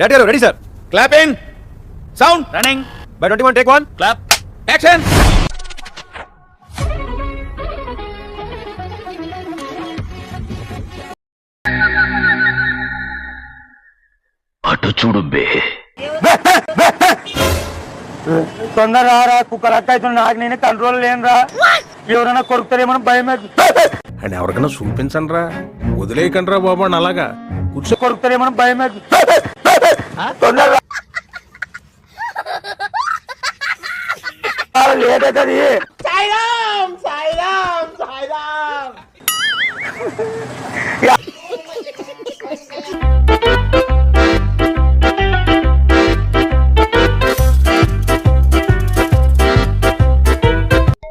Ready, sir. Clap in. Sound. Running. By 21, take one. Clap. Action. అటు చూడు బే. తొందర రా కుక్కలు అక్క అవుతుంది. నాకు నేనే కంట్రోల్ లేనురా. ఎవరైనా కొరుకుతారేమో భయం. అండ్ ఎవరికైనా చూపించండి రా, వదిలేయకండి రా బాబు అని అలాగా కూర్చో. కొరుకుతారేమో భయం. తొందర లేదది.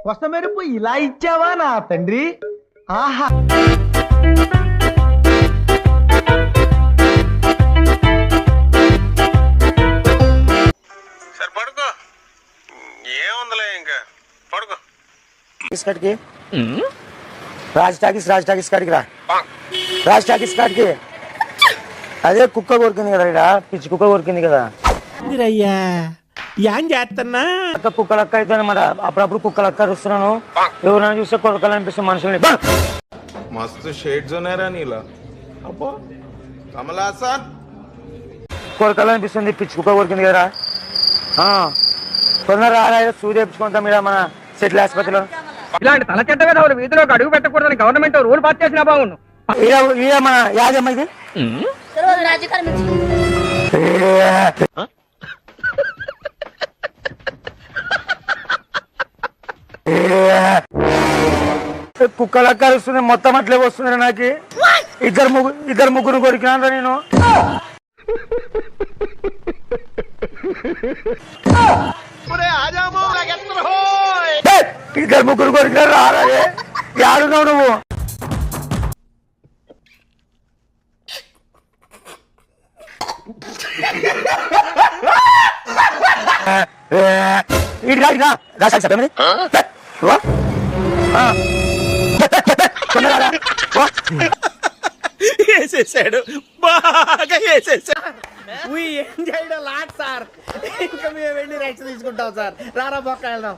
వస్త మెరుపు ఇలా ఇచ్చావా నా తండ్రి? ఆహా, సరే పడుకో, ఏముందిలే ఇంకా పడుకో. కాడికి రాజ్ టాకీస్ కాడికి రా. రాజ్ టాకీస్ కాడికి అదే కుక్క కొరికింది కదా, ఇక్కడ పిచ్చి కుక్క కొరికింది కదా. అయ్యా ఏం చేస్తున్నా? అక్క కుక్కలు అక్క అయితే మరి అప్పుడప్పుడు కుక్కలు అక్క వస్తున్నాను. ఎవరైనా చూస్తే కొరకాలనిపిస్తుంది మనుషుల్ని. మస్తు షేడ్స్ ఉన్నారా నీలా. అబ్బో కమలాసన్ కొరకాలనిపిస్తుంది, పిచ్చి కుక్క కొరికింది కదా. తొందర రారా, సూది వేపించుకుంటాం ఇక్కడ మన సెటిల్ ఆసుపత్రిలో. ఇలాంటి తలచెడ్డ విధవులు వీధిలోకి అడుగు పెట్టకూడదని గవర్నమెంట్ రూల్ పాస్ చేసినా బాగుండు. ఇదే మన యాదమ్మ ఇది. కుక్కలు అక్క వస్తుంది, మొత్తం అట్లే వస్తుంది. నాకు ఇద్దరు ముగ్గురు కొరికినా నేను. ఇద్దరు ముగ్గురు కొరికినా రారా, యాడున్నావు నువ్వు? వేసేసాడు, బాగా వేసేసాడు. ఏం చేయడం లాట్ సార్, ఇంకా మేము వెళ్ళి రైట్స్ తీసుకుంటాం సార్. రారా బొక్క వెళ్దాం.